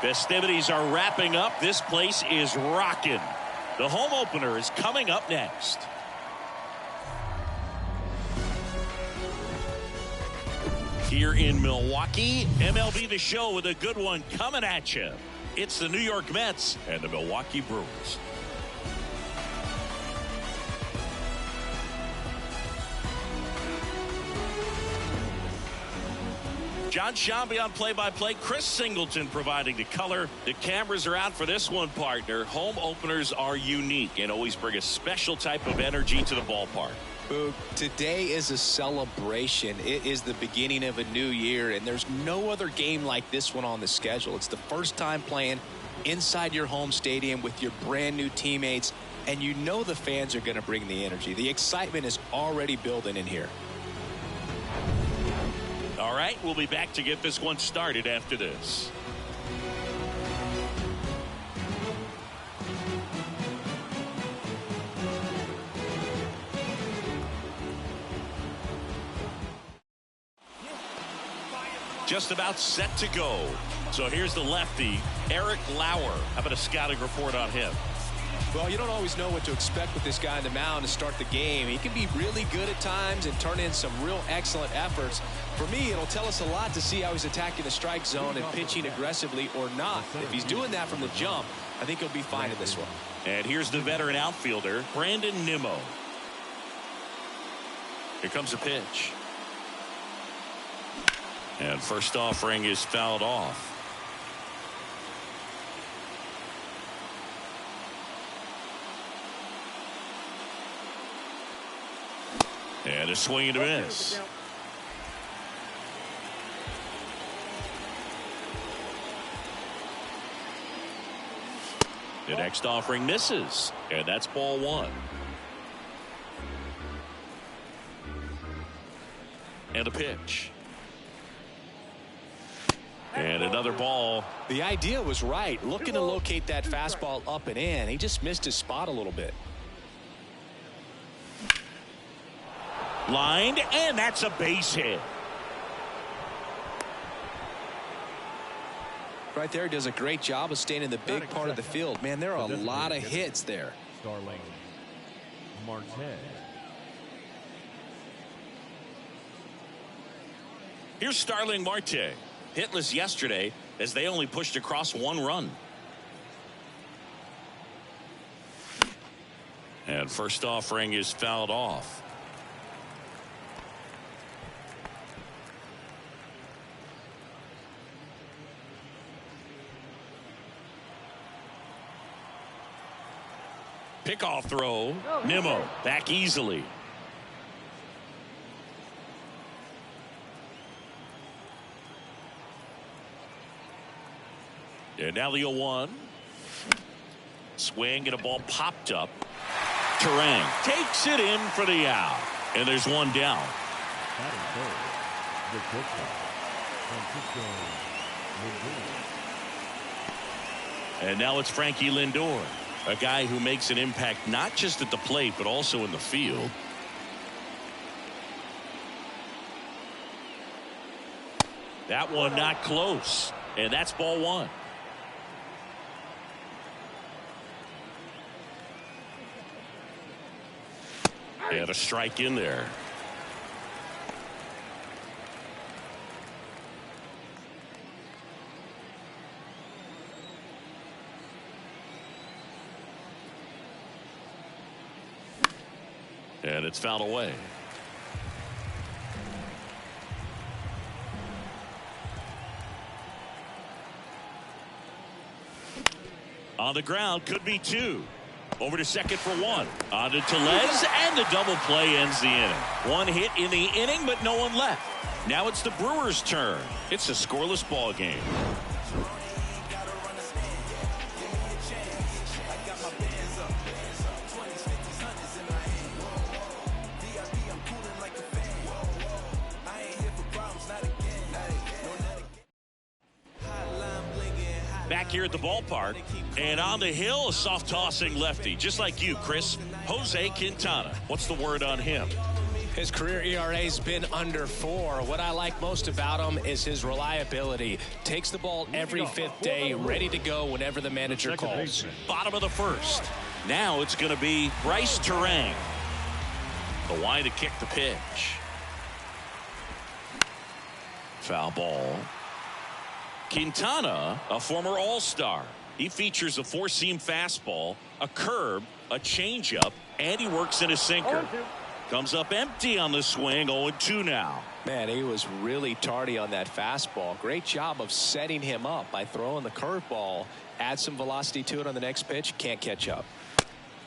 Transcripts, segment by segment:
Festivities are wrapping up. This place is rocking. The home opener is coming up next. Here in Milwaukee, MLB The Show with a good one coming at you. It's the New York Mets and the Milwaukee Brewers. John Shambi on play-by-play. Chris Singleton providing the color. The cameras are out for this one, partner. Home openers are unique and always bring a special type of energy to the ballpark. Boog, today is a celebration. It is the beginning of a new year, and there's no other game like this one on the schedule. It's the first time playing inside your home stadium with your brand new teammates, and you know the fans are going to bring the energy. The excitement is already building in here. All right, we'll be back to get this one started after this. Just about set to go. So here's the lefty, Eric Lauer. How about a scouting report on him? Well, you don't always know what to expect with this guy on the mound to start the game. He can be really good at times and turn in some real excellent efforts. For me, it'll tell us a lot to see how he's attacking the strike zone and pitching aggressively or not. If he's doing that from the jump, I think he'll be fine in this one. And here's the veteran outfielder, Brandon Nimmo. Here comes a pitch. And first offering is fouled off. And a swing and a miss. The next offering misses, and that's ball one. And a pitch. And another ball. The idea was right, looking to locate that fastball up and in. He just missed his spot a little bit. Lined, and that's a base hit. Right there, does a great job of staying in the big part of the field. Man, there are a lot of hits there. Starling Marte. Here's Starling Marte. Hitless yesterday as they only pushed across one run. And first offering is fouled off. Pickoff throw. Nimmo back easily. And now the 0-1. Swing and a ball popped up. Terang takes it in for the out. And there's one down. And now it's Frankie Lindor. A guy who makes an impact not just at the plate but also in the field. That one not close. And that's ball one. And a strike in there. And it's fouled away. On the ground, could be two. Over to second for one. On to Tellez, and the double play ends the inning. One hit in the inning, but no one left. Now it's the Brewers' turn. It's a scoreless ball game. Back here at the ballpark, and on the hill, a soft tossing lefty, just like you, Chris. Jose Quintana. What's the word on him? His career ERA's been under 4. What I like most about him is his reliability. Takes the ball every fifth day, ready to go whenever the manager calls. Bottom of the first. Now it's going to be Bryce Terang. The wide to kick the pitch. Foul ball. Quintana, a former All-Star. He features a four-seam fastball, a curve, a changeup, and he works in a sinker. Comes up empty on the swing, 0-2 now. Man, he was really tardy on that fastball. Great job of setting him up by throwing the curveball. Add some velocity to it on the next pitch. Can't catch up.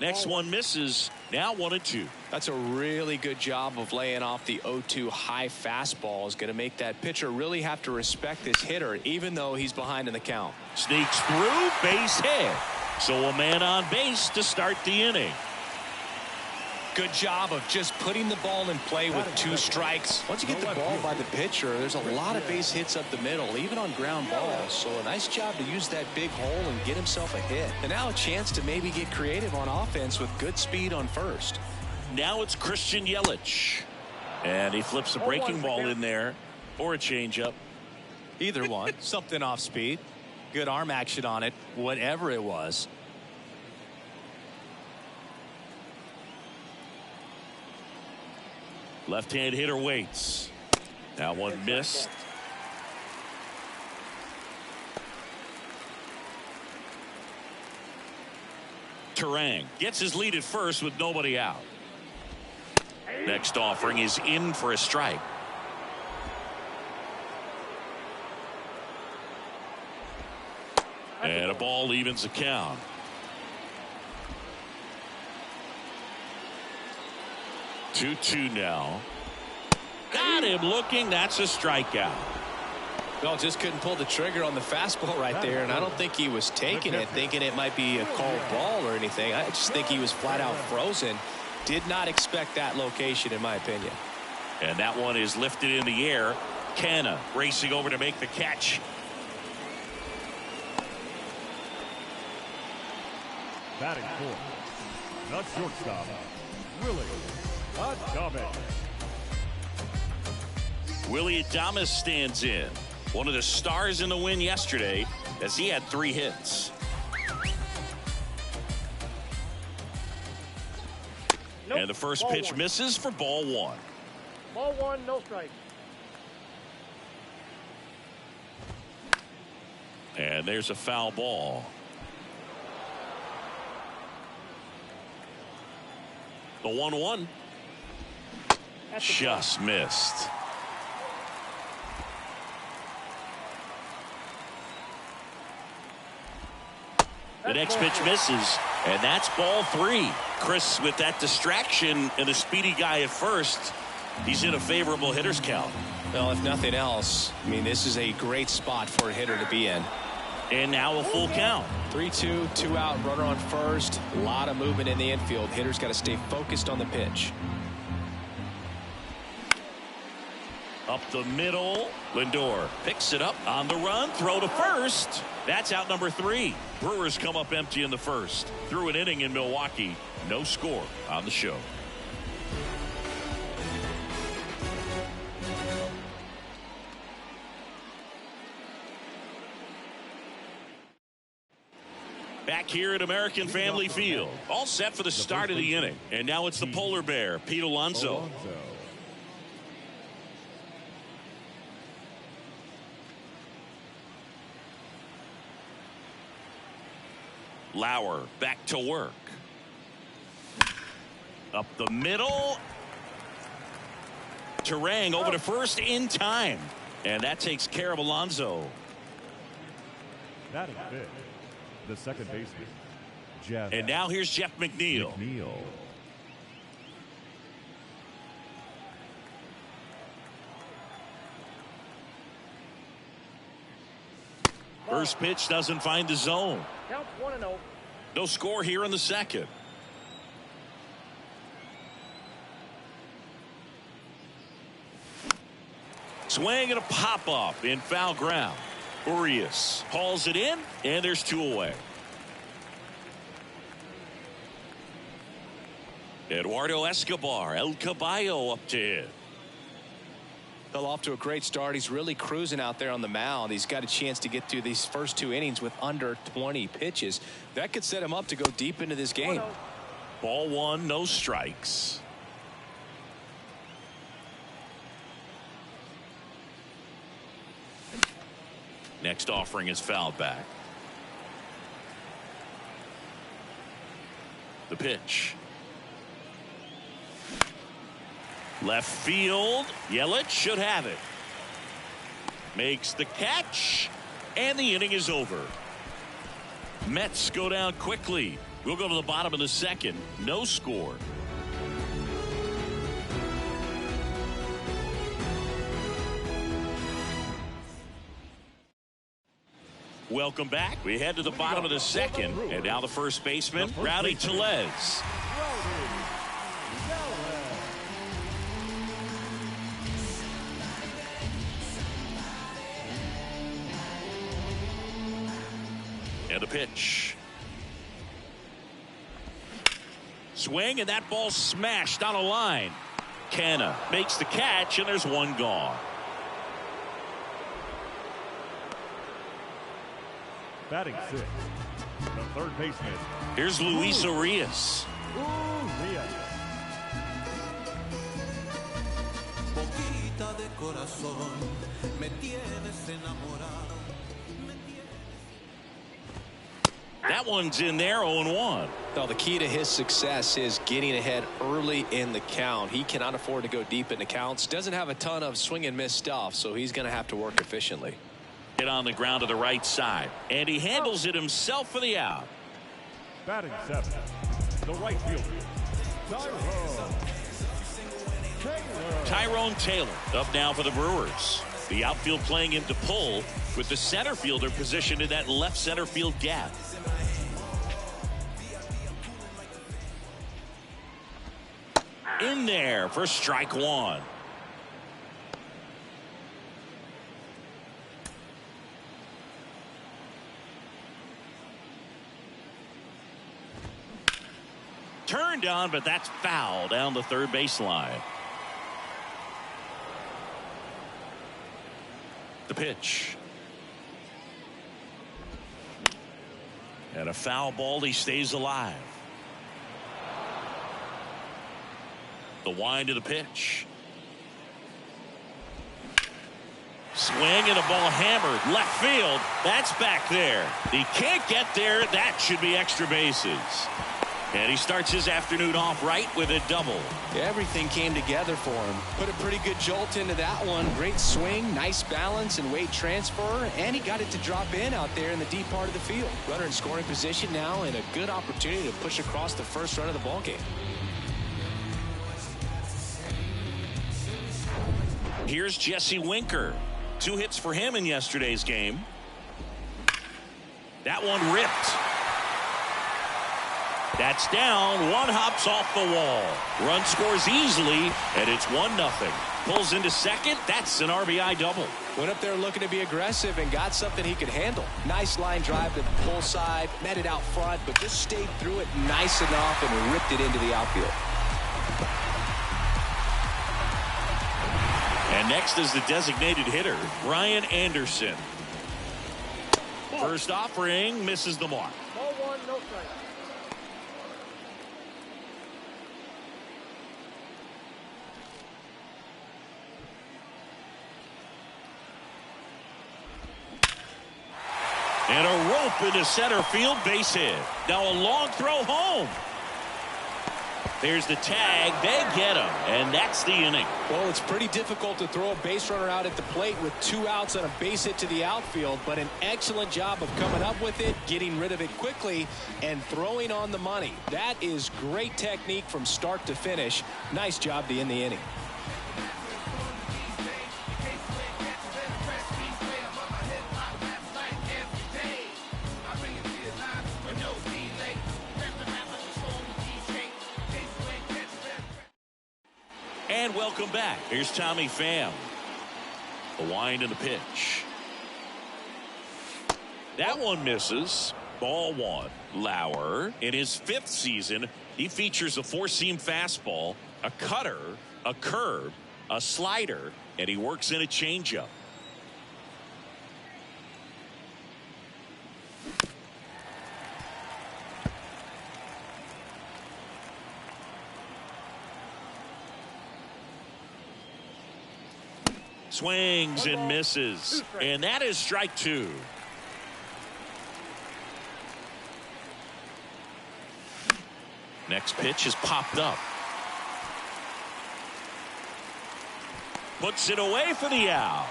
Next one misses. Now 1-2. That's a really good job of laying off the 0-2 high fastball. Is going to make that pitcher really have to respect this hitter, even though he's behind in the count. Sneaks through, base hit. So a man on base to start the inning. Good job of just putting the ball in play with 2 strikes. Once you get the ball by the pitcher, there's a lot of base hits up the middle, even on ground balls. So a nice job to use that big hole and get himself a hit. And now a chance to maybe get creative on offense with good speed on first. Now it's Christian Yelich. And he flips a breaking ball in there or a changeup. Either one. Something off speed. Good arm action on it, whatever it was. Left-hand hitter waits. Now one missed. Terang gets his lead at first with nobody out. Next offering is in for a strike. And a ball evens the count. Two now. Got him looking. That's a strikeout. Well, just couldn't pull the trigger on the fastball right there, and I don't think he was taking it, thinking it might be a called ball or anything. I just think he was flat out frozen. Did not expect that location, in my opinion. And that one is lifted in the air. Canna racing over to make the catch. Batting fourth, the shortstop, Willie Adames. Willie Adames stands in. One of the stars in the win yesterday as he had 3 hits. Nope. And the first ball pitch one. Misses for ball 1. Ball 1, no strike. And there's a foul ball. The 1-1. Just missed. The next pitch misses, and that's ball 3. Chris, with that distraction and a speedy guy at first, he's in a favorable hitter's count. Well, if nothing else, I mean, this is a great spot for a hitter to be in. And now a full count. 3-2, 2 out, runner on first. A lot of movement in the infield. Hitter's got to stay focused on the pitch. Up the middle. Lindor picks it up on the run. Throw to first. That's out number 3. Brewers come up empty in the first. Through an inning in Milwaukee. No score on the show. Back here at American Family Field. All set for the start of the inning. And now it's the polar bear, Pete Alonso. Lauer back to work. Up the middle. Terang over to first in time. And that takes care of Alonso. That is big. The second baseman, Jeff. And now here's Jeff McNeil. First pitch doesn't find the zone. Counts 1-0. No score here in the second. Swing and a pop-up in foul ground. Urias hauls it in, and there's 2 away. Eduardo Escobar, El Caballo up to hit. Well, off to a great start. He's really cruising out there on the mound. He's got a chance to get through these first 2 innings with under 20 pitches. That could set him up to go deep into this game. Ball one, no strikes. Next offering is fouled back. The pitch. Left field. Yelich should have it. Makes the catch. And the inning is over. Mets go down quickly. We'll go to the bottom of the second. No score. Welcome back. We head to the bottom of the second. And now the first baseman, Rowdy Tellez. And a pitch. Swing, and that ball smashed on a line. Canna makes the catch, and there's one gone. Batting sixth, the third baseman. Here's Luis Urias. Urias. That one's in there, 0-1. Well, the key to his success is getting ahead early in the count. He cannot afford to go deep in the counts. Doesn't have a ton of swing and miss stuff, so he's going to have to work efficiently. Hit on the ground to the right side, and he handles it himself for the out. Batting seventh, the right fielder, Tyrone Taylor up now for the Brewers. The outfield playing him to pull with the center fielder positioned in that left center field gap. In there for strike one. Turned on, but that's foul down the third baseline. The pitch. And a foul ball. He stays alive. The wind of the pitch. Swing and a ball hammered left field. That's back there. He can't get there. That should be extra bases. And he starts his afternoon off right with a double. Everything came together for him. Put a pretty good jolt into that one. Great swing, nice balance and weight transfer, and he got it to drop in out there in the deep part of the field. Runner in scoring position now, and a good opportunity to push across the first run of the ball game. Here's Jesse Winker. 2 hits for him in yesterday's game. That one ripped. That's down. One hops off the wall. Run scores easily, and it's 1-0. Pulls into second. That's an RBI double. Went up there looking to be aggressive and got something he could handle. Nice line drive to the pull side. Met it out front, but just stayed through it nice enough and ripped it into the outfield. And next is the designated hitter, Brian Anderson. First offering misses the mark. Ball one, no strike. And a rope into center field, base hit. Now a long throw home. There's the tag. They get him, and that's the inning. Well, it's pretty difficult to throw a base runner out at the plate with 2 outs on a base hit to the outfield, but an excellent job of coming up with it, getting rid of it quickly, and throwing on the money. That is great technique from start to finish. Nice job to end the inning. And welcome back. Here's Tommy Pham. The wind and the pitch. That one misses. Ball one. Lauer, in his 5th season, He features a four-seam fastball, a cutter, a curve, a slider, and he works in a changeup. Swings and misses, and that is strike two. Next pitch is popped up. Puts it away for the out.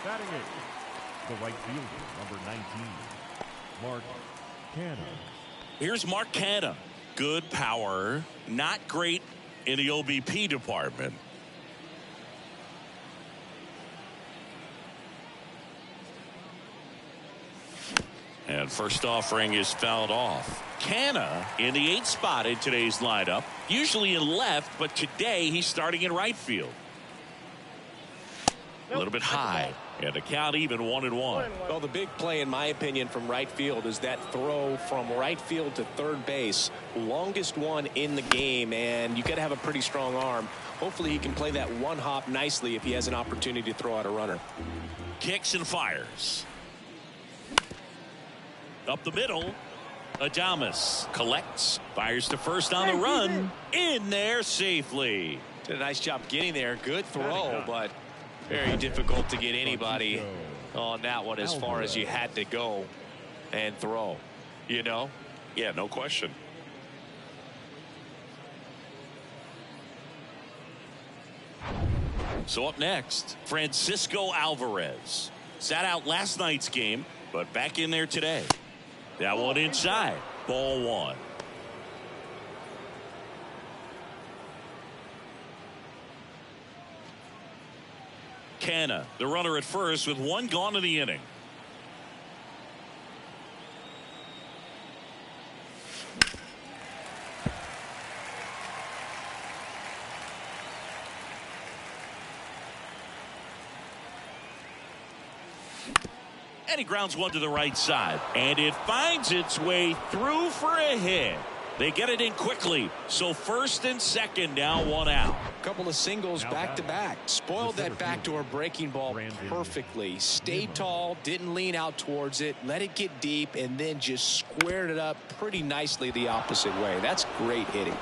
Batting eighth, the right fielder, number 19, Mark Canha. Here's Mark Canha. Good power, not great in the OBP department. And first offering is fouled off. Canha in the 8th spot in today's lineup. Usually in left, but today he's starting in right field. A little bit high. And the count even 1-1. Well, the big play, in my opinion, from right field is that throw from right field to third base. Longest one in the game, and you got to have a pretty strong arm. Hopefully he can play that one hop nicely if he has an opportunity to throw out a runner. Kicks and fires. Up the middle, Adames collects, fires to first on the run, in there safely. Did a nice job getting there. Good throw, but very difficult to get anybody on that one as far as you had to go and throw. You know? Yeah, no question. So up next, Francisco Alvarez. Sat out last night's game, but back in there today. That one inside. Ball one. Canha, the runner at first with one gone in the inning. And he grounds one to the right side. And it finds its way through for a hit. They get it in quickly. So first and second, now one out. Couple of singles back to back. Spoiled that backdoor breaking ball perfectly. Stayed tall, didn't lean out towards it, let it get deep, and then just squared it up pretty nicely the opposite way. That's great hitting.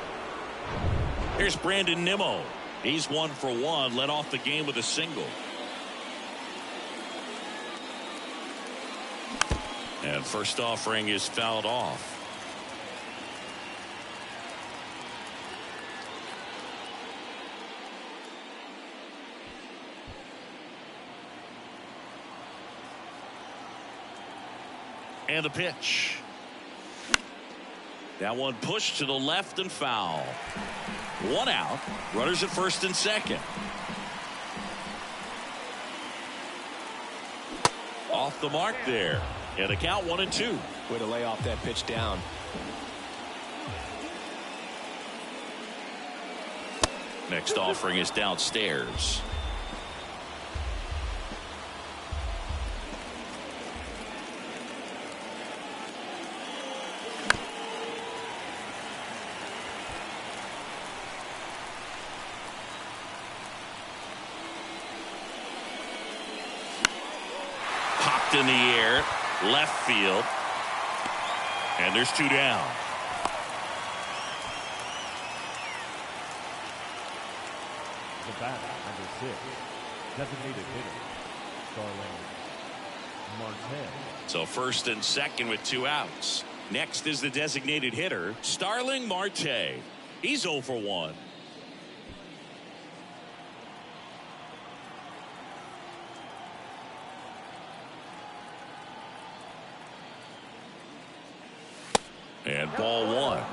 Here's Brandon Nimmo. He's 1 for 1, led off the game with a single. And first offering is fouled off. And the pitch. That one pushed to the left and foul. One out. Runners at first and second. Off the mark there. And the count 1-2. Way to lay off that pitch down. Next offering is downstairs. Popped in the air. Left field. And there's 2 down. The bat, number 6, designated hitter, Starling Marte. So first and second with 2 outs. Next is the designated hitter, Starling Marte. He's 0 for 1. And ball one.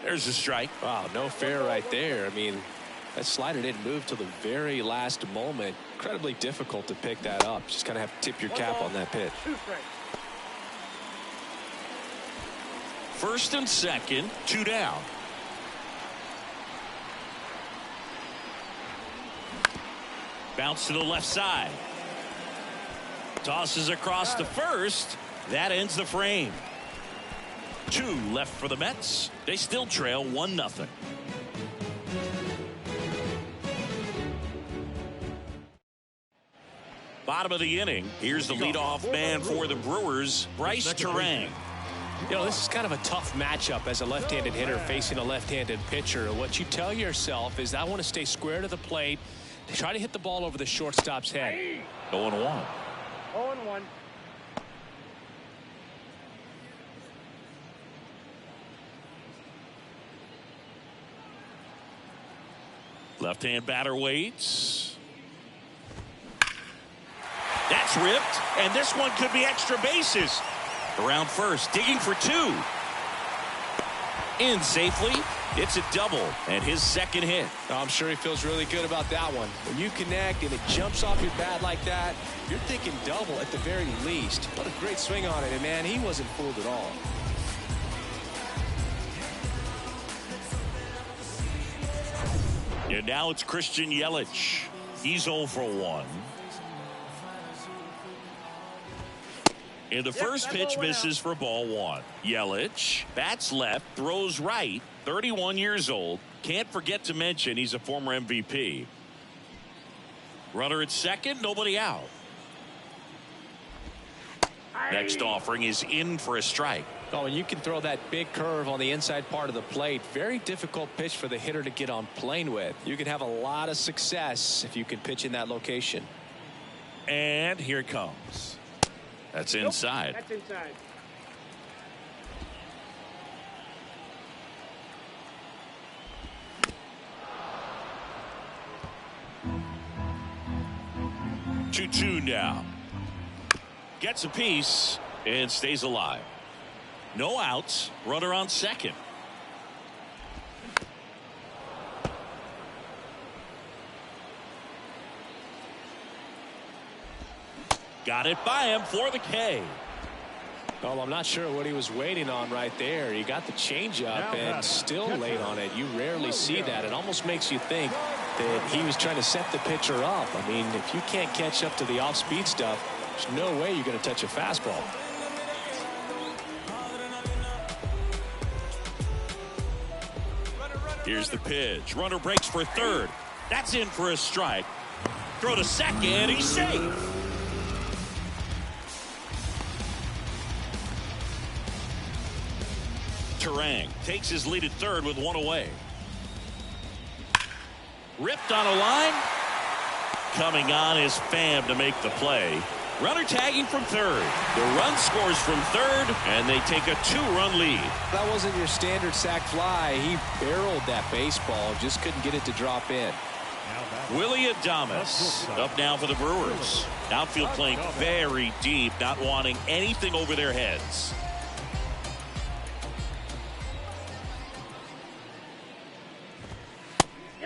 There's a strike. Wow, no fair right there. I mean, that slider didn't move till the very last moment. Incredibly difficult to pick that up. Just kind of have to tip your cap on that pitch. First and second, 2 down. Bounce to the left side. Tosses across to first. That ends the frame. 2 left for the Mets. They still trail 1-0. Bottom of the inning. Here's the leadoff man for the Brewers, Bryce Turang. You know, this is kind of a tough matchup as a left-handed hitter facing a left-handed pitcher. What you tell yourself is, I want to stay square to the plate, try to hit the ball over the shortstop's head. 0-1. 0-1. Left-hand batter waits. That's ripped, and this one could be extra bases. Around first, digging for 2. In safely. It's a double, and his second hit. I'm sure he feels really good about that one. When you connect and it jumps off your bat like that, you're thinking double at the very least. What a great swing on it, and man, he wasn't fooled at all. And now it's Christian Yelich. He's 0 for 1. And the first pitch misses for ball 1. Yelich bats left, throws right, 31 years old. Can't forget to mention he's a former MVP. Runner at second, nobody out. Next offering is in for a strike. Oh, and you can throw that big curve on the inside part of the plate. Very difficult pitch for the hitter to get on plane with. You can have a lot of success if you can pitch in that location. And here it comes. That's inside. That's inside. Two now. Gets a piece and stays alive. No outs. Runner on second. Got it by him for the K. Well, I'm not sure what he was waiting on right there. He got the changeup and still late on it. You rarely see that. It almost makes you think that he was trying to set the pitcher up. I mean, if you can't catch up to the off-speed stuff, there's no way you're going to touch a fastball. Here's the pitch. Runner breaks for third. That's in for a strike. Throw to second. He's safe. Turang takes his lead at third with 1 away. Ripped on a line. Coming on is Pham to make the play. Runner tagging from third. The run scores from third, and they take a 2-run lead. That wasn't your standard sac fly. He barreled that baseball, just couldn't get it to drop in. Willie Adames up now for the Brewers. Outfield playing very deep, not wanting anything over their heads.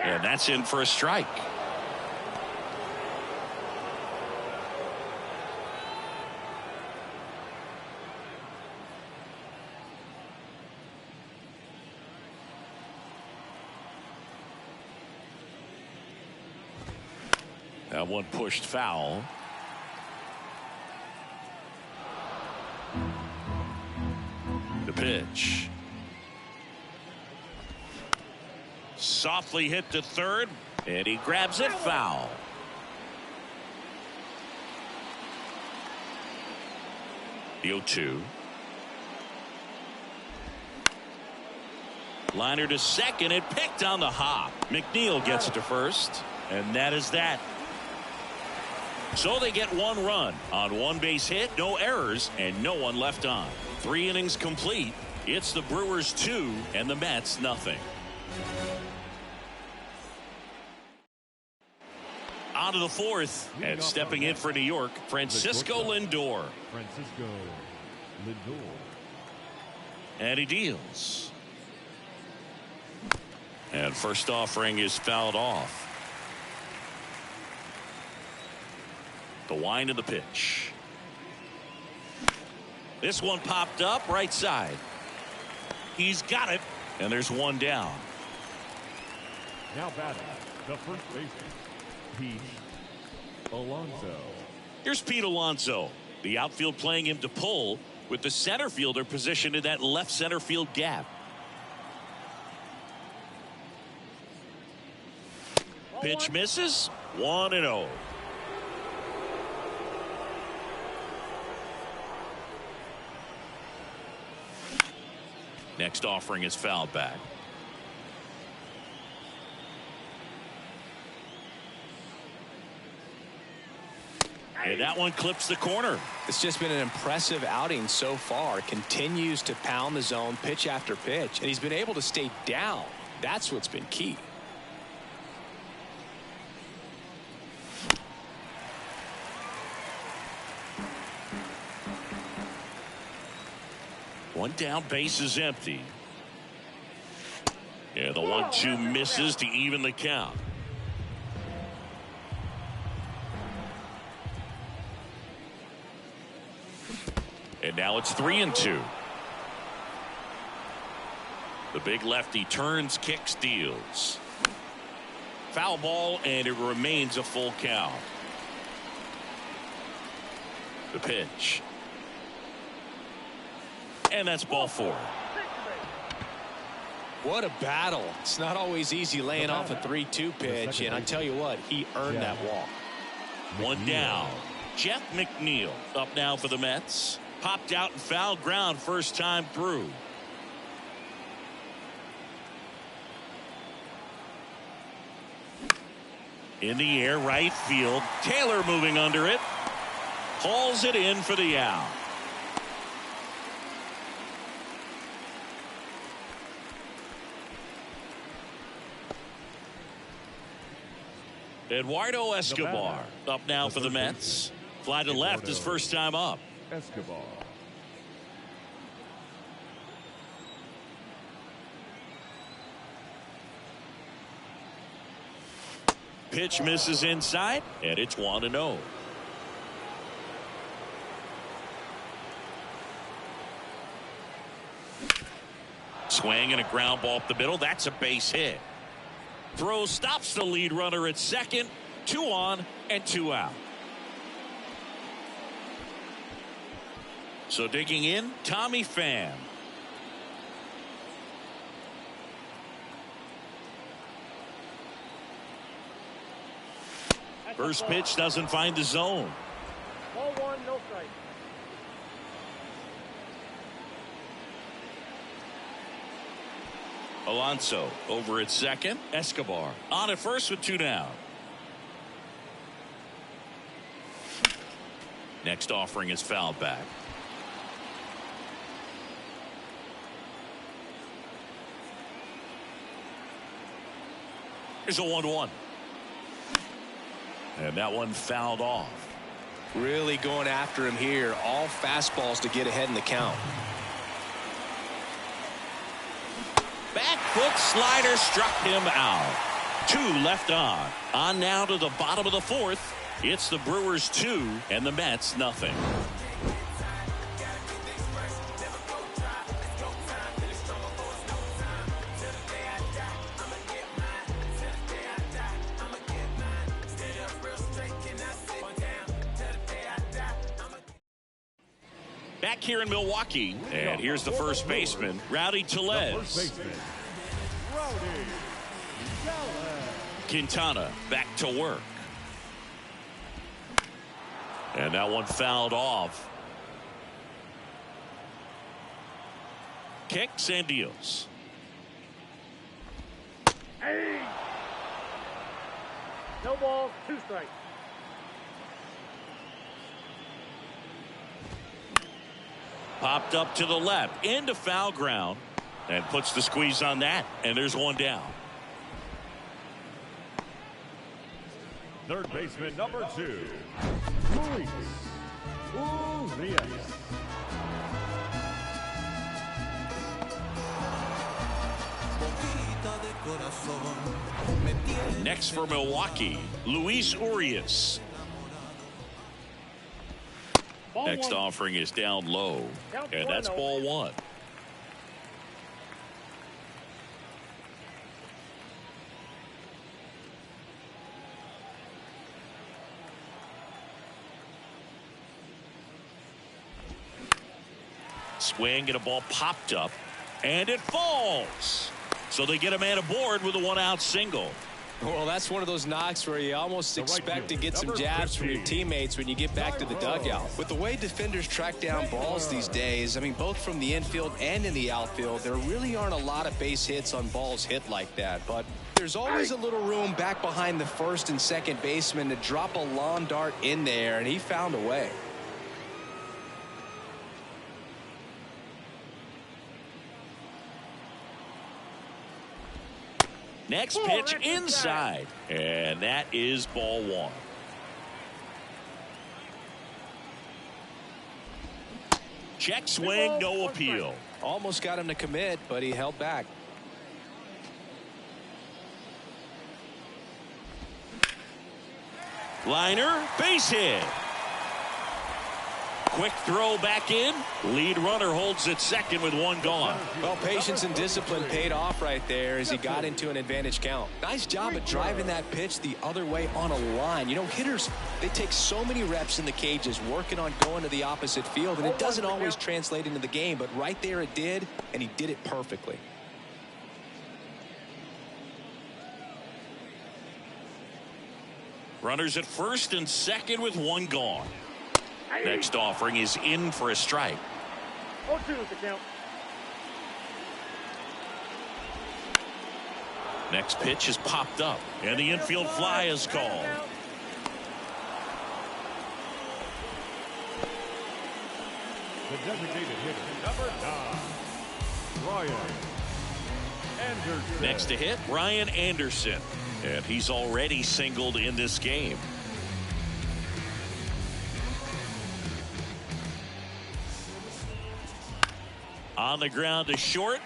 And that's in for a strike. That one pushed foul. The pitch. Softly hit to third, and he grabs it foul. The 0-2. Liner to second, and picked on the hop. McNeil gets it to first, and that is that. So they get 1 run on 1 base hit, no errors, and no one left on. 3 innings complete. It's the Brewers 2 and the Mets nothing. On to the 4th, and stepping in for New York, Francisco Lindor. Francisco Lindor. And he deals. And first offering is fouled off. The wind of the pitch. This one popped up right side. He's got it, and there's 1 down. Now batting, the first baseman, Pete Alonso. Here's Pete Alonso. The outfield playing him to pull with the center fielder positioned in that left center field gap. Pitch misses. 1-0. Next offering is fouled back. And that one clips the corner. It's just been an impressive outing so far. Continues to pound the zone pitch after pitch, and he's been able to stay down. That's what's been key. One down, base is empty. Yeah, the 1-2 misses to even the count. And now it's 3-2. The big lefty turns, kicks, deals. Foul ball, and it remains a full count. The pitch. And that's ball 4. What a battle. It's not always easy laying off a 3-2 pitch, and I tell you what, he earned that walk. One down. Jeff McNeil up now for the Mets. Popped out and foul ground first time through. In the air, right field. Taylor moving under it. Hauls it in for the out. Eduardo Escobar up now for the Mets. Fly to left his first time up. Escobar. Pitch misses inside, and it's 1-0. Swing and a ground ball up the middle. That's a base hit. Throw stops the lead runner at second. 2 on and 2 out. So digging in, Tommy Pham. First pitch doesn't find the zone. Ball 1, no strike. Alonso over at second. Escobar on at first with 2 down. Next offering is fouled back. Here's a 1-1. And that one fouled off. Really going after him here. All fastballs to get ahead in the count. Back foot slider struck him out. 2 left on. On now to the bottom of the 4th. It's the Brewers 2 and the Mets nothing. Back here in Milwaukee, and here's the first baseman, Rowdy Tellez. Quintana back to work. And that one fouled off. Kicks and deals. Hey! No balls, 2 strikes. Popped up to the left into foul ground and puts the squeeze on that, and there's 1 down. Third baseman number 2, Luis Urias. Next for Milwaukee, Luis Urias. Next offering is down low, and that's ball 1. Swing and a ball popped up. And it falls. So they get a man aboard with a one-out single. Well, that's one of those knocks where you almost expect to get some jabs from your teammates when you get back to the dugout. With the way defenders track down balls these days, I mean, both from the infield and in the outfield, there really aren't a lot of base hits on balls hit like that. But there's always a little room back behind the first and second baseman to drop a lawn dart in there, and he found a way. Next pitch inside, and that is ball one. Check swing, no appeal. Almost got him to commit, but he held back. Liner, base hit. Quick throw back in. Lead runner holds at second with one gone. Well, patience and discipline paid off right there as he got into an advantage count. Nice job of driving that pitch the other way on a line. You know, hitters, they take so many reps in the cages working on going to the opposite field, and it doesn't always translate into the game, but right there it did, and he did it perfectly. Runners at first and second with one gone. Next offering is in for a strike. 0-2 is the count. Next pitch is popped up, and the infield fly is called. The designated hitter, number 9, Ryan Anderson. Next to hit, Ryan Anderson. And he's already singled in this game. On the ground to short.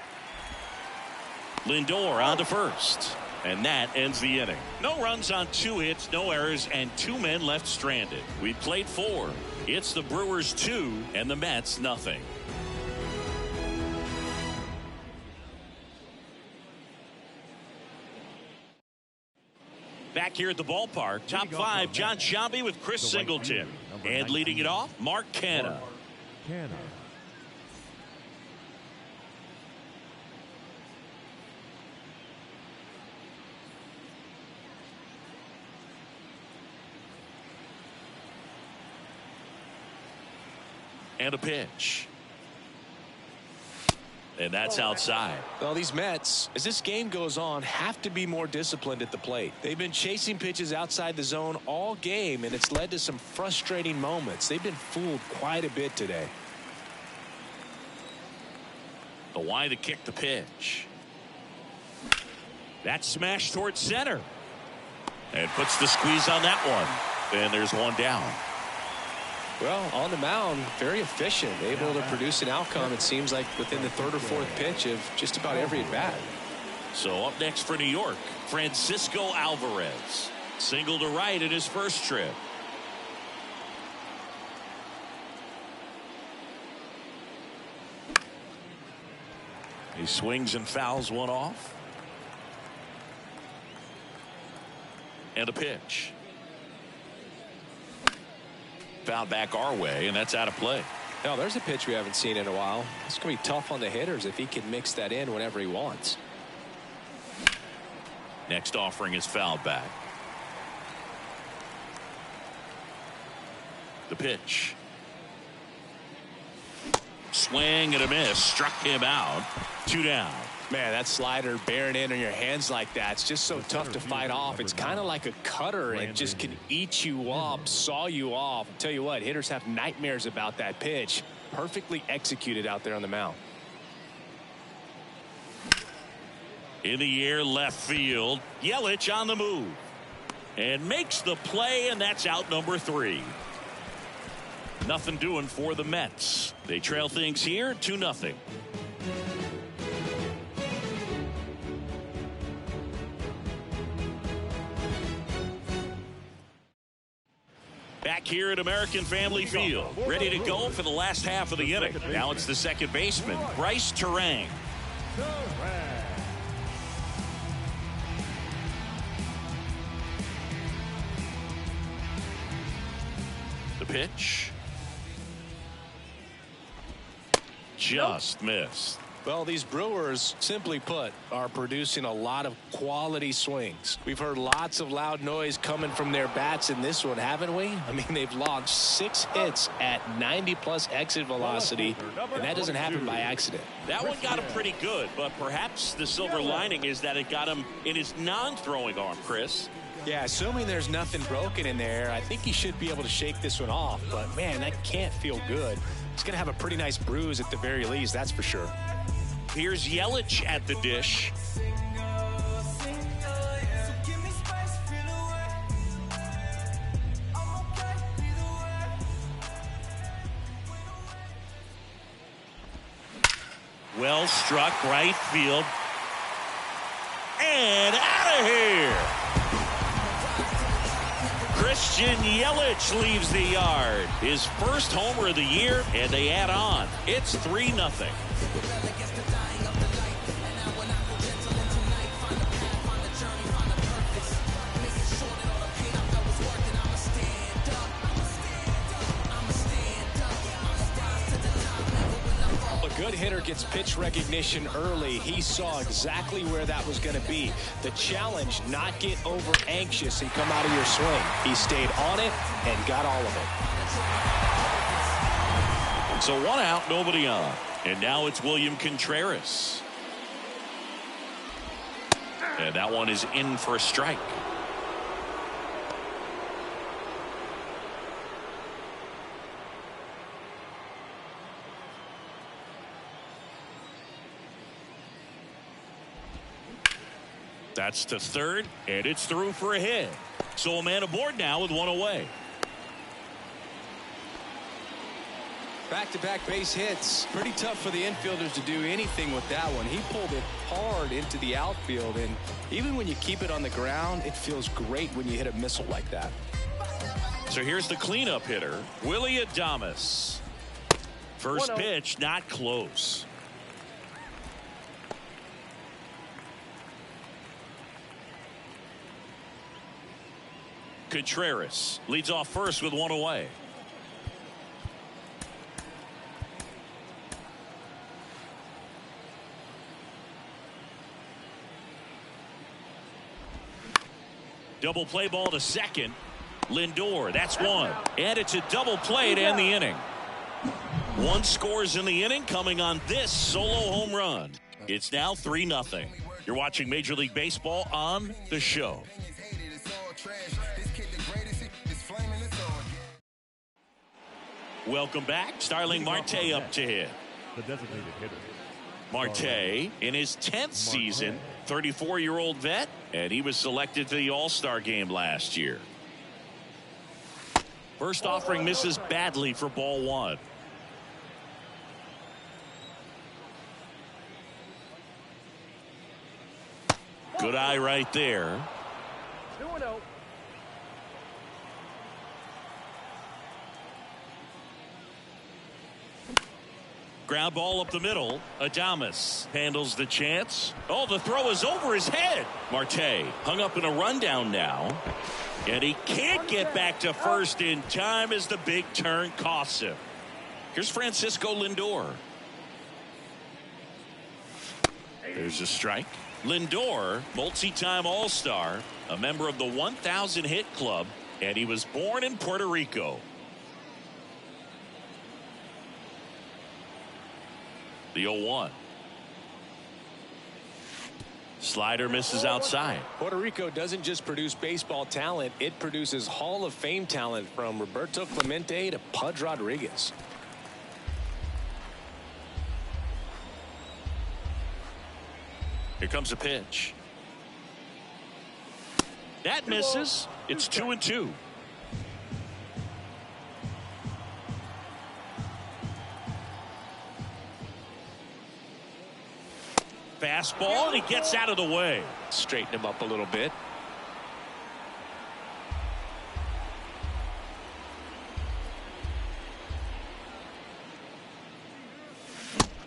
Lindor on to first. And that ends the inning. No runs on 2 hits, no errors, and 2 men left stranded. We played 4. It's the Brewers 2 and the Mets nothing. Back here at the ballpark, top 5, John Sciambi with Chris Singleton. And leading it off, Mark Canha. And a pitch. And that's outside. Well, these Mets, as this game goes on, have to be more disciplined at the plate. They've been chasing pitches outside the zone all game, and it's led to some frustrating moments. They've been fooled quite a bit today. The wide to kick the pitch. That smash towards center. And puts the squeeze on that one. And there's one down. Well, on the mound, very efficient, able to produce an outcome, it seems like, within the 3rd or 4th pitch of just about every at-bat. So up next for New York, Francisco Alvarez. Single to right in his first trip. He swings and fouls one off. And a pitch. Foul back our way, and that's out of play. Now, there's a pitch we haven't seen in a while. It's going to be tough on the hitters if he can mix that in whenever he wants. Next offering is fouled back. The pitch. Swing and a miss. Struck him out. 2 down. Man, that slider bearing in on your hands like that, it's just so tough to fight off. It's kind of like a cutter and just can eat you up, saw you off. I'll tell you what, hitters have nightmares about that pitch. Perfectly executed out there on the mound. In the air, left field. Yelich on the move. And makes the play, and that's out number 3. Nothing doing for the Mets. They trail things here 2-0. Back here at American Family Field, ready to go for the last half of the inning. Now it's the second baseman, Bryce Terang. The pitch. just missed. Well, these Brewers, simply put, are producing a lot of quality swings. We've heard lots of loud noise coming from their bats in this one, haven't we? I mean, they've launched 6 hits at 90-plus exit velocity, and that doesn't happen by accident. That one got him pretty good, but perhaps the silver lining is that it got him in his non-throwing arm, Chris. Yeah, assuming there's nothing broken in there, I think he should be able to shake this one off. But, man, that can't feel good. He's going to have a pretty nice bruise at the very least, that's for sure. Here's Yelich at the dish. Well struck, right field. And out of here. Christian Yelich leaves the yard. His first homer of the year, and they add on. It's 3-0. Good hitter gets pitch recognition early. He saw exactly where that was going to be. The challenge, not get over anxious and come out of your swing. He stayed on it and got all of it. So 1 out, nobody on. And now it's William Contreras. And that one is in for a strike. That's to third, and it's through for a hit. So a man aboard now with 1 away. Back-to-back base hits. Pretty tough for the infielders to do anything with that one. He pulled it hard into the outfield, and even when you keep it on the ground, it feels great when you hit a missile like that. So here's the cleanup hitter, Willie Adames. First pitch, not close. Contreras leads off first with 1 away. Double play ball to second. Lindor, that's 1. And it's a double play to end the inning. 1 scores in the inning coming on this solo home run. It's now 3-0. You're watching Major League Baseball on The Show. Welcome back. Starling Marte up to hit. The designated hitter. Marte in his 10th season, 34-year-old vet, and he was selected to the All-Star game last year. First offering misses badly for ball 1. Good eye right there. 2-0. Ground ball up the middle. Adames handles the chance. Oh, the throw is over his head. Marte hung up in a rundown now. And he can't get back to first in time as the big turn costs him. Here's Francisco Lindor. There's a strike. Lindor, multi-time All-Star, a member of the 1,000 hit club, and he was born in Puerto Rico. The 0-1. Slider misses outside. Puerto Rico doesn't just produce baseball talent, it produces Hall of Fame talent from Roberto Clemente to Pudge Rodriguez. Here comes a pitch. That misses. It's 2-2. Fastball, and he gets out of the way. Straighten him up a little bit.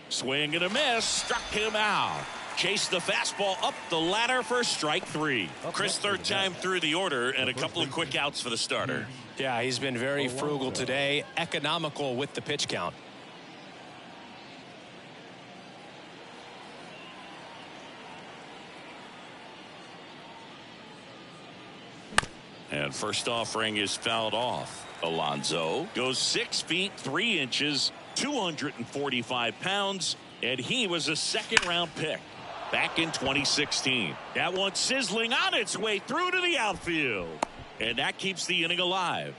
Swing and a miss. Struck him out. Chased the fastball up the ladder for strike 3. Chris, third time through the order, and a couple of quick outs for the starter. Yeah, he's been very frugal today. Economical with the pitch count. And first offering is fouled off. Alonso goes 6 feet 3 inches, 245 pounds, and he was a second-round pick back in 2016. That one sizzling on its way through to the outfield, and that keeps the inning alive.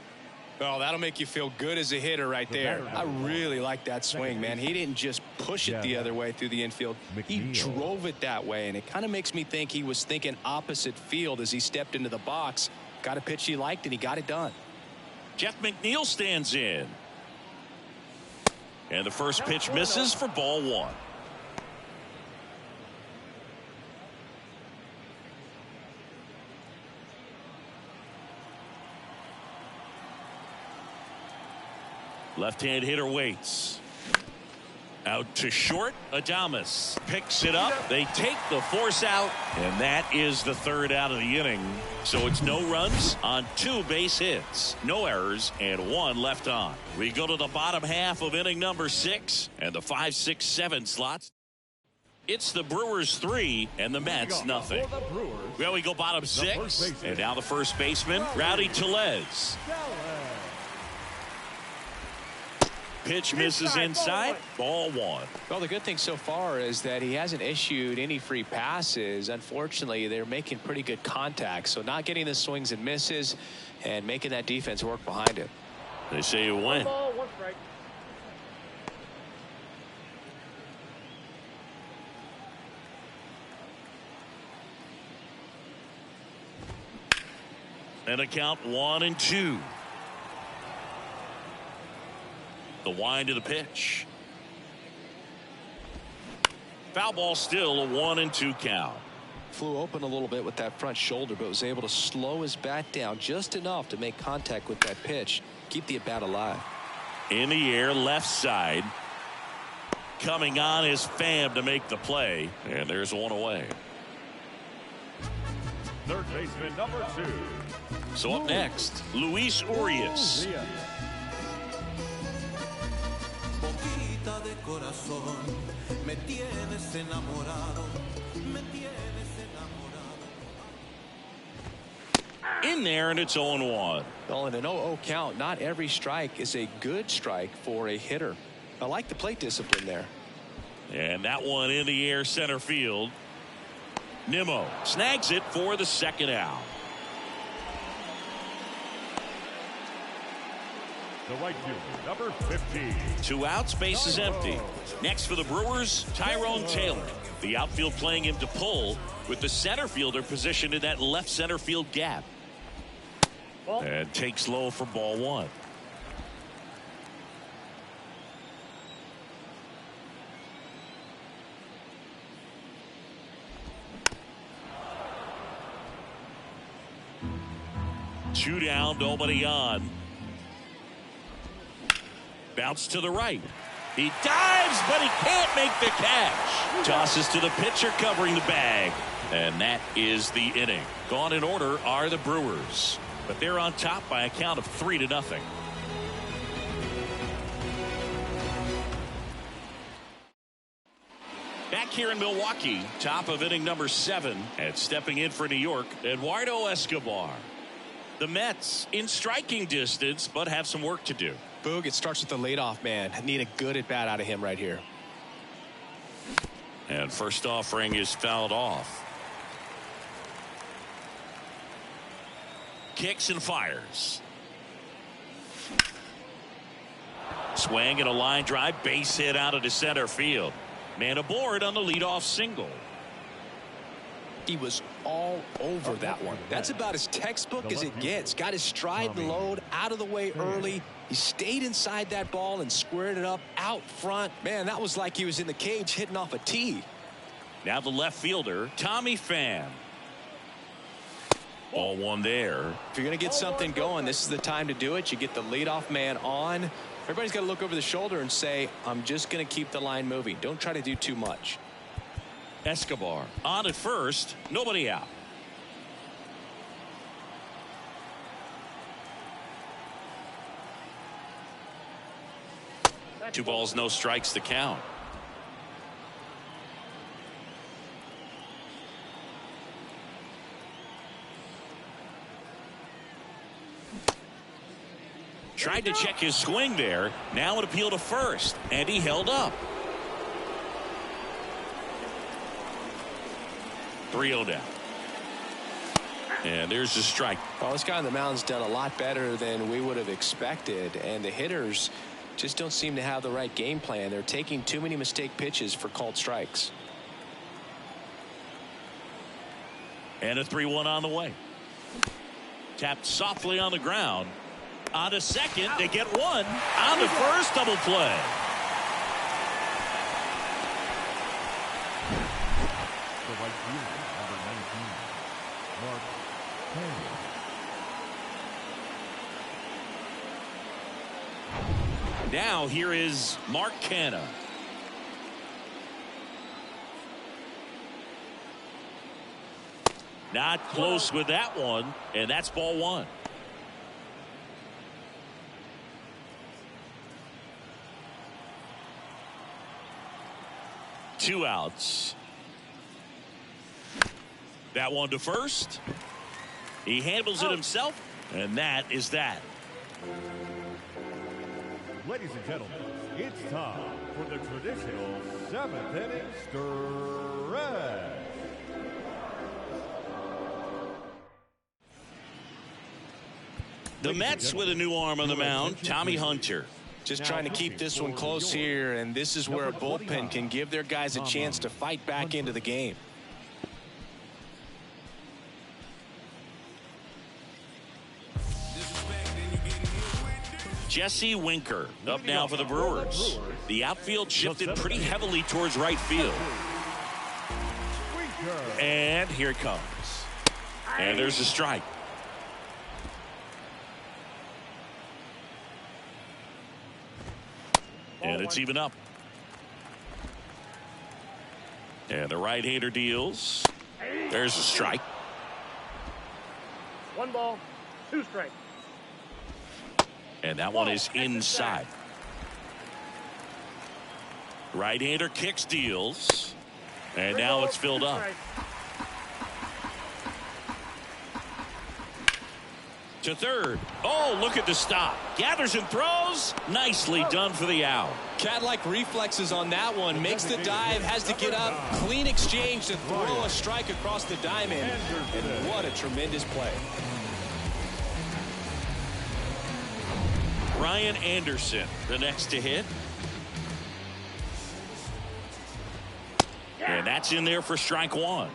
Oh, that'll make you feel good as a hitter right there. I really like that swing, man. He didn't just push it the other way through the infield. He drove it that way, and it kind of makes me think he was thinking opposite field as he stepped into the box. Got a pitch he liked, and he got it done. Jeff McNeil stands in. And the first pitch misses for ball 1. Left-hand hitter waits. Out to short. Adames picks it up. They take the force out, and that is the third out of the inning. So it's no runs on 2 base hits, no errors, and 1 left on. We go to the bottom half of inning number 6 and the 5, 6, 7 slots. It's the Brewers 3 and the Mets nothing. Well, we go bottom 6, and now the first baseman, Rowdy Tellez. Pitch misses inside, ball 1. Well, the good thing so far is that he hasn't issued any free passes. Unfortunately, they're making pretty good contact, so not getting the swings and misses and making that defense work behind him. They say you win. 1 ball, 1 strike. And a count 1-2. The wind of the pitch. Foul ball, still a 1-2 count. Flew open a little bit with that front shoulder, but was able to slow his bat down just enough to make contact with that pitch. Keep the at-bat alive. In the air, left side. Coming on is Pham to make the play. And there's 1 away. Third baseman number 2. So up next, Luis Urias. De corazón, me tienes enamorado, me tienes enamorado. In there, and it's 0-1. Well, in an 0-0 count, not every strike is a good strike for a hitter. I like the plate discipline there. And that one in the air, center field. Nimmo snags it for the second out. The right fielder, number 15. 2 outs, base is empty. Next for the Brewers, Tyrone Taylor. The outfield playing him to pull, with the center fielder positioned in that left center field gap. And takes low for ball 1. Two down, nobody on. Bounce to the right. He dives, but he can't make the catch. Tosses to the pitcher covering the bag. And that is the inning. Gone in order are the Brewers, but they're on top by a count of 3-0. Back here in Milwaukee, top of inning number 7, and stepping in for New York, Eduardo Escobar. The Mets in striking distance, but have some work to do. Boog, it starts with the leadoff man. Need a good at bat out of him right here. And first offering is fouled off. Kicks and fires. Swing and a line drive, base hit out of the center field. Man aboard on the leadoff single. He was all over that one. That's about as textbook as it gets. Got his stride and load out of the way early. He stayed inside that ball and squared it up out front. Man, that was like he was in the cage hitting off a tee. Now the left fielder, Tommy Pham. Ball 1 there. If you're going to get something going, this is the time to do it. You get the leadoff man on. Everybody's got to look over the shoulder and say, I'm just going to keep the line moving. Don't try to do too much. Escobar on at first, nobody out. Two balls, no strikes to count. Tried to check his swing there. Now an appeal to first, and he held up. 3-0 down. And there's the strike. Well, this guy on the mound's done a lot better than we would have expected, and the hitters just don't seem to have the right game plan. They're taking too many mistake pitches for called strikes. And a 3-1 on the way. Tapped softly on the ground. On to second, they get one. On to first, double play. The right fielder, number 19, Mark Cannon. Now here is Mark Canna. Not close with that one, and that's ball one. Two outs. That one to first. He handles it himself, and that is that. Ladies and gentlemen, it's time for the traditional 7th inning stretch. The Mets with a new arm on the mound, Tommy Hunter. Just trying to keep this one close here, and this is where a bullpen can give their guys a chance to fight back into the game. Jesse Winker up now for the Brewers. The outfield shifted pretty heavily towards right field. And here it comes. And there's a strike. And it's even up. And the right-hander deals. There's a strike. 1 ball, 2 strikes. And that one is inside. Right-hander kicks, deals. And now it's filled up. To third. Oh, look at the stop. Gathers and throws. Nicely done for the out. Cat-like reflexes on that one. Makes the dive, has to get up. Clean exchange to throw a strike across the diamond. And what a tremendous play. Ryan Anderson, the next to hit. And that's in there for strike one.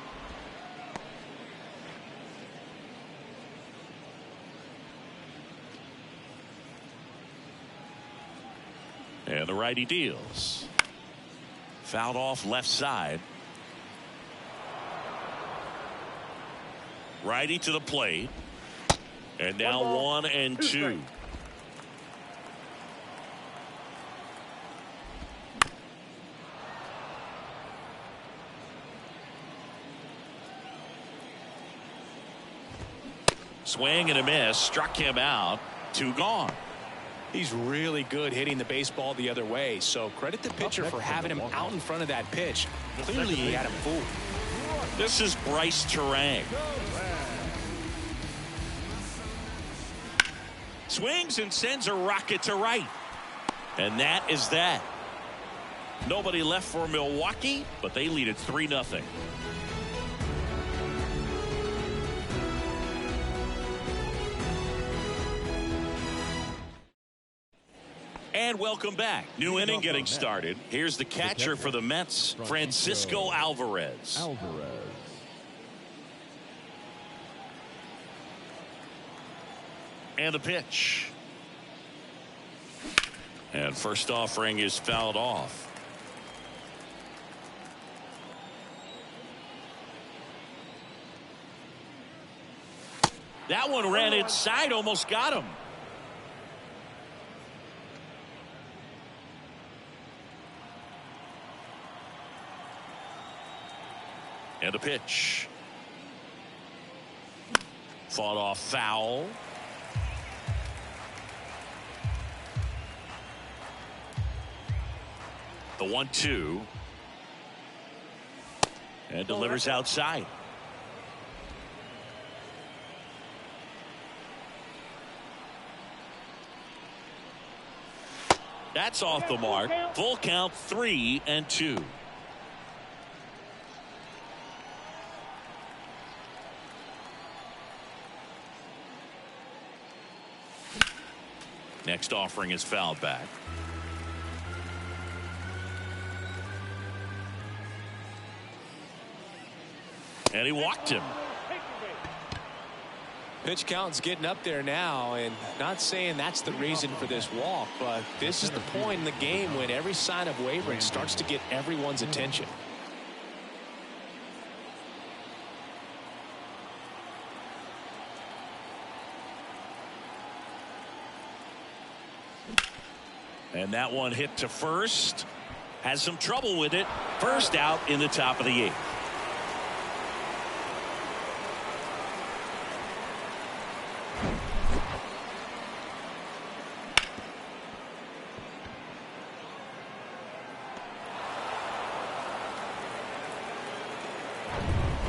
And the righty deals. Fouled off left side. Righty to the plate. And now 1 and 2. Swing and a miss. Struck him out. 2 gone. He's really good hitting the baseball the other way, so credit the pitcher for having him out in front of that pitch. Clearly he had him fooled. This is Bryce Terang. Swings and sends a rocket to right. And that is that. Nobody left for Milwaukee, but they lead it 3-0. And welcome back. New inning getting started. Here's the catcher for the Mets, Francisco Alvarez. And the pitch. And first offering is fouled off. That one ran inside, almost got him. And the pitch. Fought off foul. The 1-2. And delivers outside. That's off the mark. Full count, 3-2. Next offering is fouled back. And he walked him. Pitch count's getting up there now, and not saying that's the reason for this walk, but this is the point in the game when every sign of wavering starts to get everyone's attention. And that one hit to first. Has some trouble with it. First out in the top of the 8th.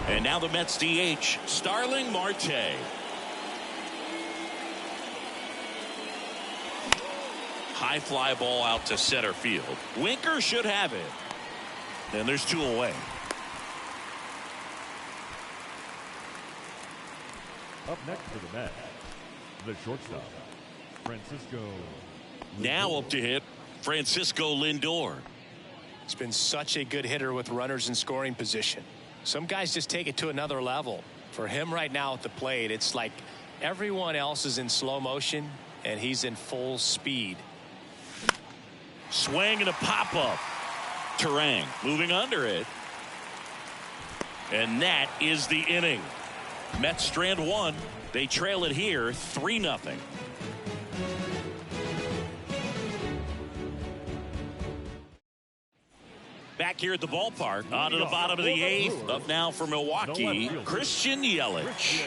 And now the Mets DH, Starling Marte. High fly ball out to center field. Winker should have it. And there's 2 away. Up next for the Mets, the shortstop, Francisco. Now up to hit, Francisco Lindor. He's been such a good hitter with runners in scoring position. Some guys just take it to another level. For him right now at the plate, it's like everyone else is in slow motion and he's in full speed. Swing and a pop-up. Terang moving under it. And that is the inning. Mets strand 1. They trail it here 3-0. Back here at the ballpark, on to the bottom of the 8th. Up now for Milwaukee, Christian Yelich.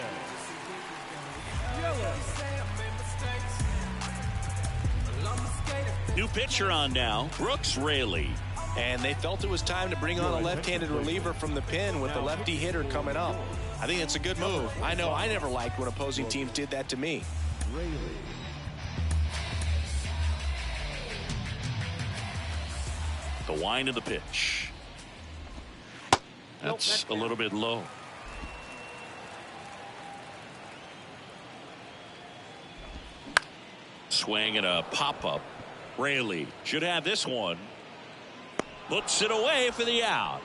New pitcher on now, Brooks Raley. And they felt it was time to bring on a left-handed reliever from the pen with the lefty hitter coming up. I think it's a good move. I know I never liked when opposing teams did that to me. The wind of the pitch. That's a little bit low. Swing and a pop-up. Raley should have this one. Puts it away for the out.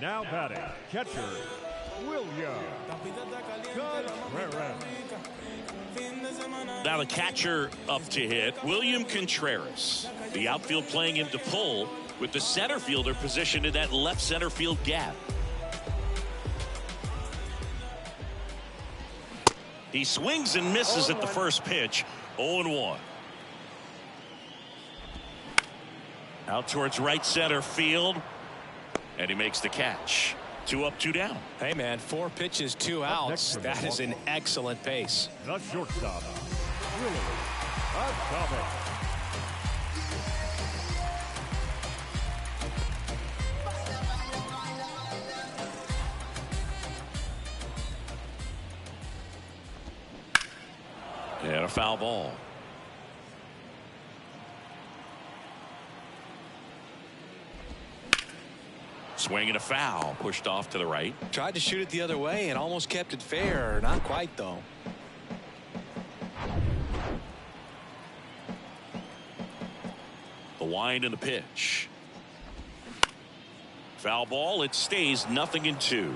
Now batting, catcher, William Contreras. Now the catcher up to hit, William Contreras. The outfield playing him to pull, with the center fielder positioned in that left center field gap. He swings and misses at the first pitch. 0-1. Out towards right center field. And he makes the catch. 2 up, 2 down. Hey, man, 4 pitches, 2 outs. That is an excellent pace. The shortstop, Willie Adames. And a foul ball. Swing and a foul, pushed off to the right. Tried to shoot it the other way and almost kept it fair. Not quite, though. The wind and the pitch. Foul ball. It stays 0-2.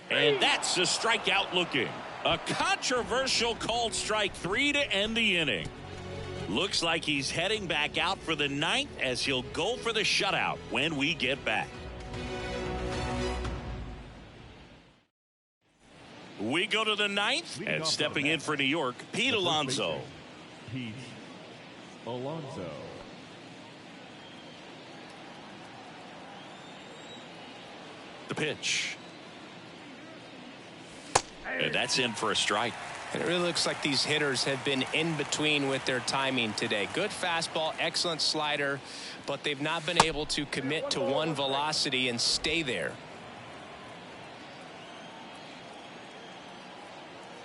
And that's a strikeout looking. A controversial called strike 3 to end the inning. Looks like he's heading back out for the 9th as he'll go for the shutout when we get back. We go to the 9th, and stepping in for New York, Pete Alonso. Pete Alonso. The pitch. And that's in for a strike. And it really looks like these hitters have been in between with their timing today. Good fastball, excellent slider, but they've not been able to commit to one velocity and stay there.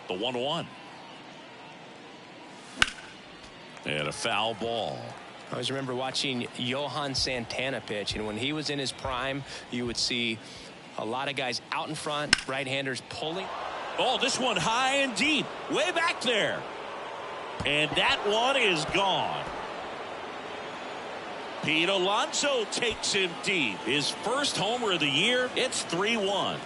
The 1-1. And a foul ball. I always remember watching Johan Santana pitch, and when he was in his prime, you would see a lot of guys out in front, right-handers pulling. Oh, this one high and deep, way back there. And that one is gone. Pete Alonso takes him deep. His first homer of the year. It's 3-1.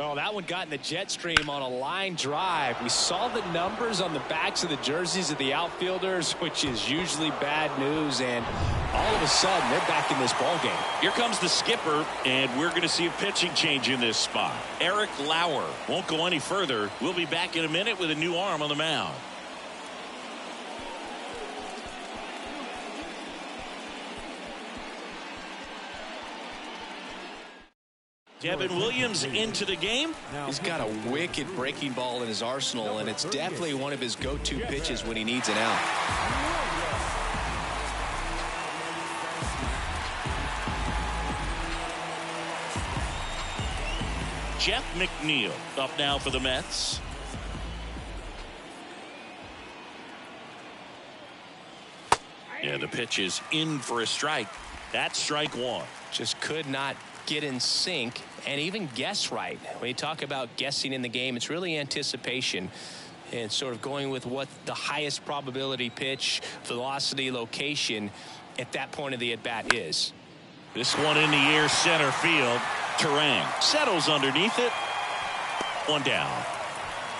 Oh, that one got in the jet stream on a line drive. We saw the numbers on the backs of the jerseys of the outfielders, which is usually bad news, and all of a sudden they're back in this ball game. Here comes the skipper, and we're going to see a pitching change in this spot. Eric Lauer won't go any further. We'll be back in a minute with a new arm on the mound. Devin Williams into the game. He's got a wicked breaking ball in his arsenal, and it's definitely one of his go-to pitches when he needs an out. Jeff McNeil up now for the Mets. Yeah, the pitch is in for a strike. That's strike one. Just could not get in sync and even guess right. When you talk about guessing in the game, it's really anticipation and sort of going with what the highest probability pitch, velocity, location at that point of the at-bat is. This one in the air, center field. Terang settles underneath it. One down.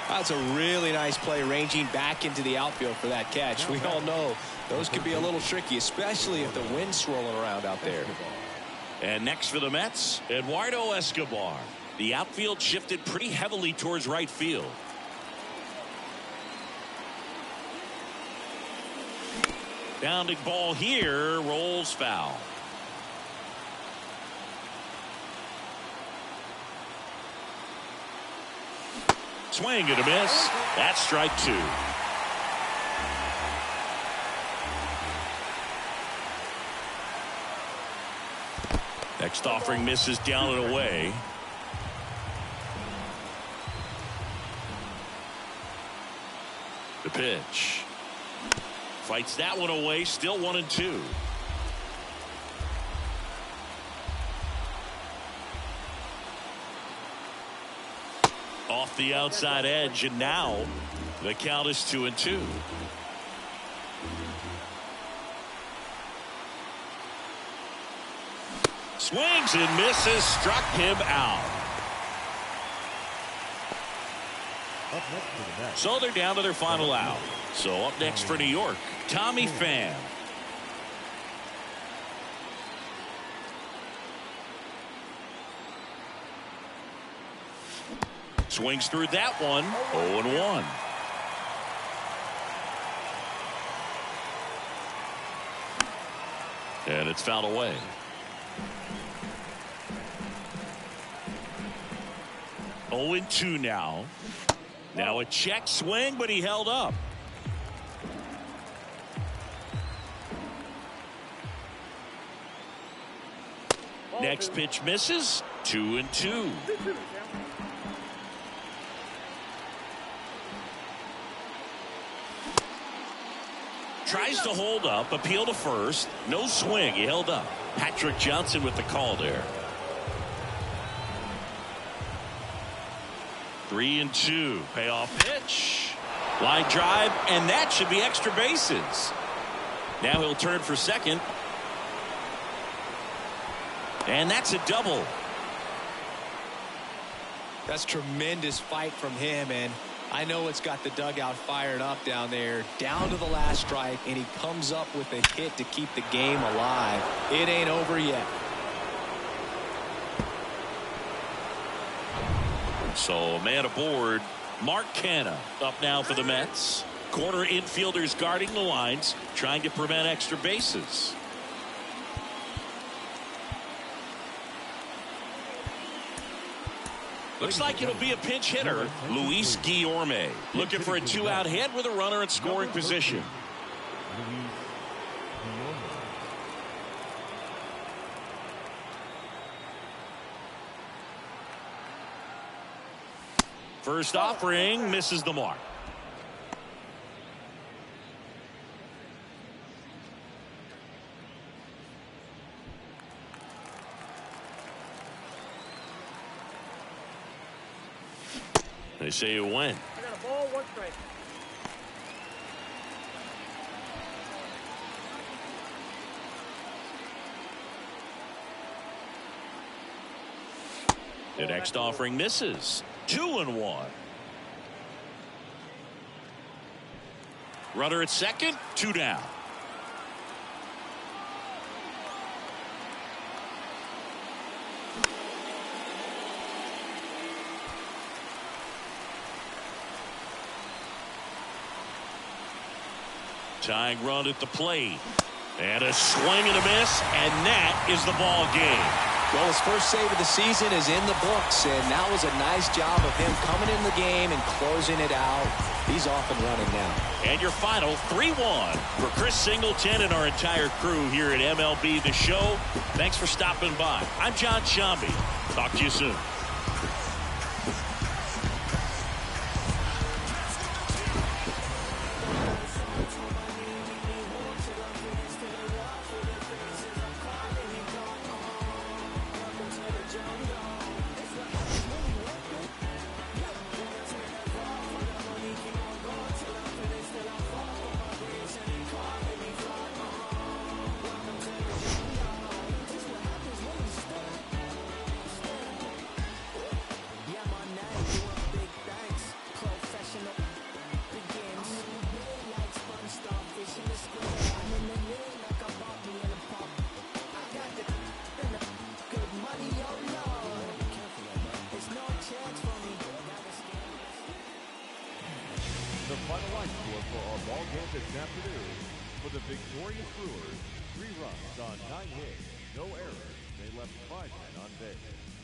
That's a really nice play, ranging back into the outfield for that catch. We all know those could be a little tricky, especially if the wind's swirling around out there. And next for the Mets, Eduardo Escobar. The outfield shifted pretty heavily towards right field. Bounding ball here, rolls foul. Swing and a miss. That's strike two. Next offering misses down and away. The pitch. Fights that one away. Still 1-2. Off the outside edge, and now the count is 2-2. Swings and misses, struck him out. So they're down to their final out. So up next for New York, Tommy Pham. Swings through that one. 0-1. And it's fouled away. Oh, 0-2 now. Now a check swing, but he held up. Next pitch misses. 2-2. Tries to hold up, appeal to first. No swing. He held up. Patrick Johnson with the call there. 3-2. Payoff pitch. Line drive, and that should be extra bases. Now he'll turn for second. And that's a double. That's tremendous fight from him, and I know it's got the dugout fired up down there, down to the last strike, and he comes up with a hit to keep the game alive. It ain't over yet. So a man aboard. Mark Canha up now for the Mets. Corner infielders guarding the lines, trying to prevent extra bases. Looks like it'll be a pinch hitter, Luis Guillorme, looking for a 2-out hit with a runner in scoring position. First offering misses the mark. They say you win. I got a ball, 1 strike. The next offering misses. 2-1. Runner at second, 2 down. Tying run at the plate. And a swing and a miss, and that is the ball game. Well, his first save of the season is in the books, and that was a nice job of him coming in the game and closing it out. He's off and running now. And your final 3-1 for Chris Singleton and our entire crew here at MLB The Show. Thanks for stopping by. I'm John Shambi. Talk to you soon. The final line score for our ball game this afternoon. For the victorious Brewers, 3 runs on 9 hits, no errors. They left 5 men on base.